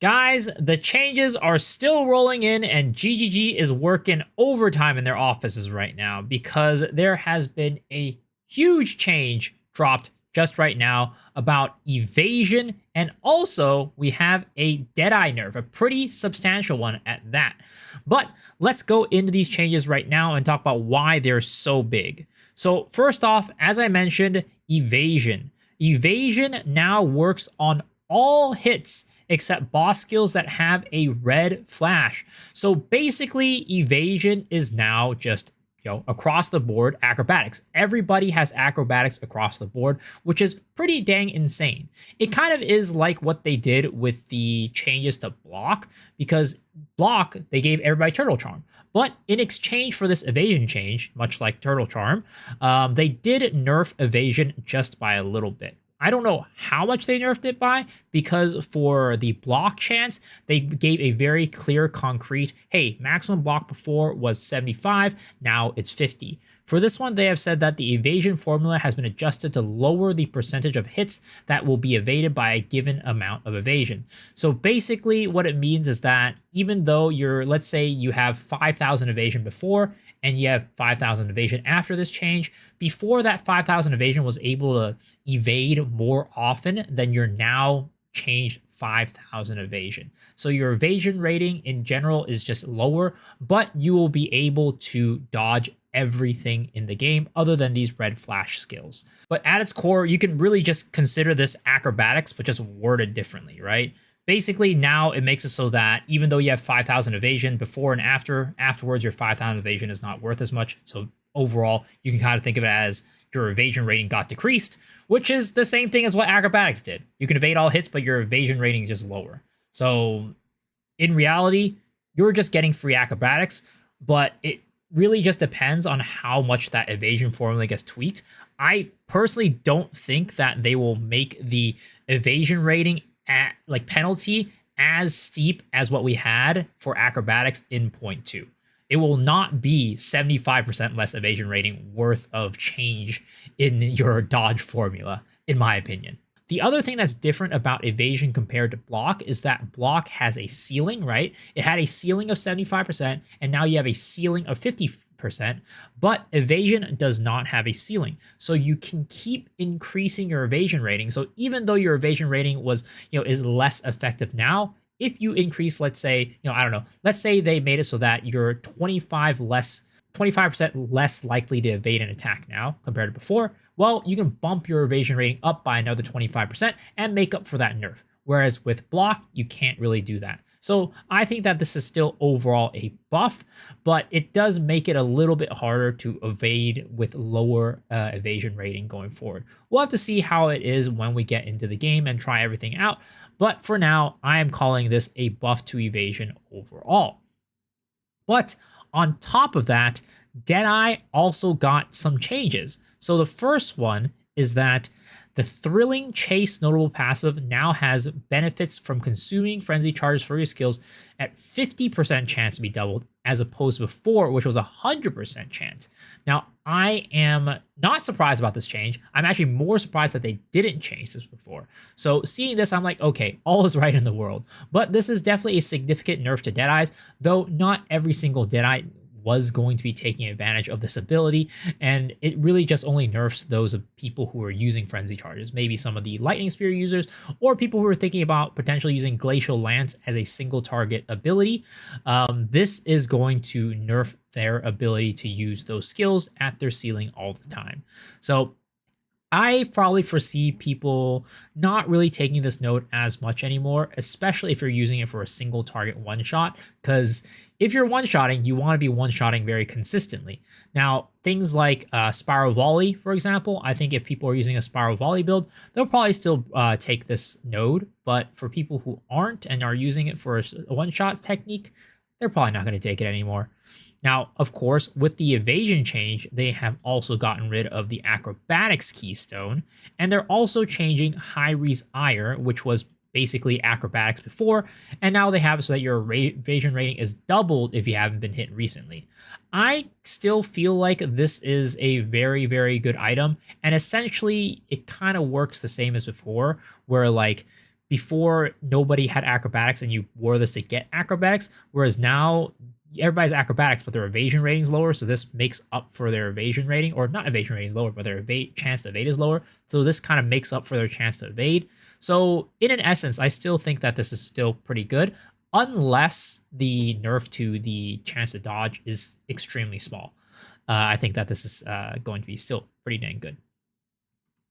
Guys, the changes are still rolling in, and GGG is working overtime in their offices right now because there has been a huge change dropped just right now about Evasion, and also we have a Deadeye nerf, a pretty substantial one at that. But let's go into these changes right now and talk about why they're so big. So first off, as I mentioned, Evasion. Evasion now works on all hits except boss skills that have a red flash. So basically, Evasion is now just across the board acrobatics. Everybody has acrobatics across the board, which is pretty dang insane. It kind of is like what they did with the changes to block, because block, they gave everybody turtle charm. But in exchange for this evasion change, much like turtle charm, they did nerf evasion just by a little bit. I don't know how much they nerfed it by, because for the block chance, they gave a very clear, concrete, hey, maximum block before was 75, now it's 50. For this one, they have said that the evasion formula has been adjusted to lower the percentage of hits that will be evaded by a given amount of evasion. So basically what it means is that even though let's say you have 5,000 evasion before, and you have 5,000 evasion after this change, before that 5,000 evasion was able to evade more often than your now changed 5,000 evasion. So your evasion rating in general is just lower, but you will be able to dodge everything in the game other than these red flash skills. But at its core, you can really just consider this acrobatics, but just worded differently, right? Basically, now it makes it so that even though you have 5,000 evasion before and afterwards your 5,000 evasion is not worth as much. So overall, you can kind of think of it as your evasion rating got decreased, which is the same thing as what acrobatics did. You can evade all hits, but your evasion rating is just lower. So in reality, you're just getting free acrobatics, but it really just depends on how much that evasion formula gets tweaked. I personally don't think that they will make the evasion rating at penalty as steep as what we had for acrobatics in 0.2. It will not be 75% less evasion rating worth of change in your dodge formula, in my opinion. The other thing that's different about evasion compared to block is that block has a ceiling, right? It had a ceiling of 75%, and now you have a ceiling of 50%, but evasion does not have a ceiling. So you can keep increasing your evasion rating. So even though your evasion rating is less effective now, if you increase, let's say, I don't know, let's say they made it so that you're 25% less likely to evade an attack now compared to before, well, you can bump your evasion rating up by another 25% and make up for that nerf. Whereas with block, you can't really do that. So I think that this is still overall a buff, but it does make it a little bit harder to evade with lower evasion rating going forward. We'll have to see how it is when we get into the game and try everything out. But for now, I am calling this a buff to evasion overall. But on top of that, Deadeye also got some changes. So the first one is that the Thrilling Chase notable passive now has benefits from consuming frenzy charges for your skills at 50% chance to be doubled, as opposed to before, which was 100% chance. Now, I am not surprised about this change. I'm actually more surprised that they didn't change this before. So seeing this, I'm like, okay, all is right in the world. But this is definitely a significant nerf to Deadeyes, though not every single Deadeye was going to be taking advantage of this ability, and it really just only nerfs those of people who are using frenzy charges, maybe some of the lightning spear users, or people who are thinking about potentially using glacial lance as a single target ability. This is going to nerf their ability to use those skills at their ceiling all the time. So I probably foresee people not really taking this node as much anymore, especially if you're using it for a single target one-shot, because if you're one-shotting, you want to be one-shotting very consistently. Now, things like Spiral Volley, for example, I think if people are using a Spiral Volley build, they'll probably still take this node, but for people who aren't and are using it for a one-shot technique, they're probably not going to take it anymore. Now, of course, with the evasion change, they have also gotten rid of the acrobatics keystone, and they're also changing High Re's Ire, which was basically acrobatics before, and now they have it so that your evasion rating is doubled if you haven't been hit recently. I still feel like this is a very, very good item, and essentially it kind of works the same as before, where before nobody had acrobatics and you wore this to get acrobatics, whereas now everybody's acrobatics, but their evasion rating's lower, so this makes up for their evasion rating, or not evasion rating is lower, but their chance to evade is lower. So this kind of makes up for their chance to evade. So in an essence, I still think that this is still pretty good, unless the nerf to the chance to dodge is extremely small. I think that this is going to be still pretty dang good.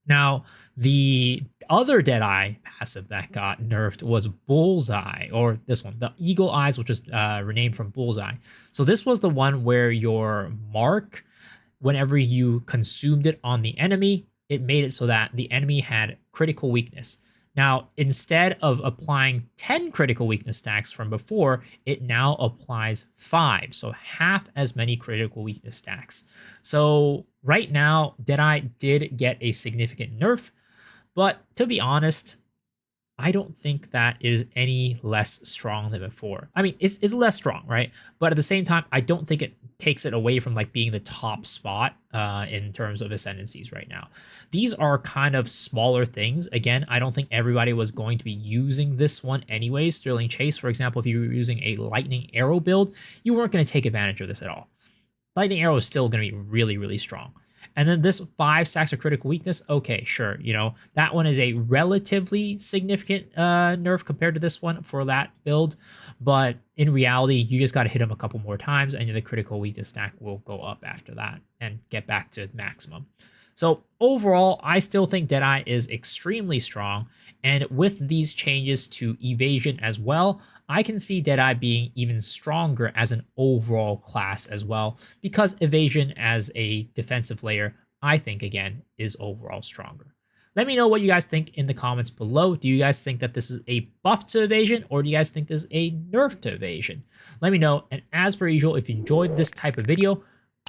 Now, the other Deadeye passive that got nerfed was Bullseye, or this one, the Eagle Eyes, which was renamed from Bullseye. So this was the one where your mark, whenever you consumed it on the enemy, it made it so that the enemy had critical weakness. Now, instead of applying 10 critical weakness stacks from before, it now applies 5, so half as many critical weakness stacks. So right now, Deadeye did get a significant nerf, but to be honest, I don't think that is any less strong than before. I mean, it's less strong, right? But at the same time, I don't think it takes it away from like being the top spot in terms of ascendancies right now. These are kind of smaller things. Again, I don't think everybody was going to be using this one anyways. Thrilling Chase, for example, if you were using a Lightning Arrow build, you weren't going to take advantage of this at all. Lightning Arrow is still going to be really, really strong. And then this 5 stacks of critical weakness, okay, sure, you know, that one is a relatively significant nerf compared to this one for that build, but in reality, you just got to hit them a couple more times, and the critical weakness stack will go up after that and get back to maximum. So overall, I still think Deadeye is extremely strong, and with these changes to evasion as well, I can see Deadeye being even stronger as an overall class as well, because evasion as a defensive layer, I think, again, is overall stronger. Let me know what you guys think in the comments below. Do you guys think that this is a buff to evasion, or do you guys think this is a nerf to evasion? Let me know, and as per usual, if you enjoyed this type of video,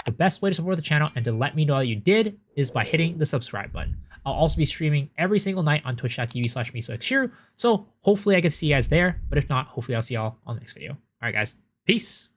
the best way to support the channel and to let me know that you did is by hitting the subscribe button. I'll also be streaming every single night on twitch.tv/misoxhiro, so hopefully I can see you guys there, but if not, hopefully I'll see y'all on the next video. All right, guys, peace.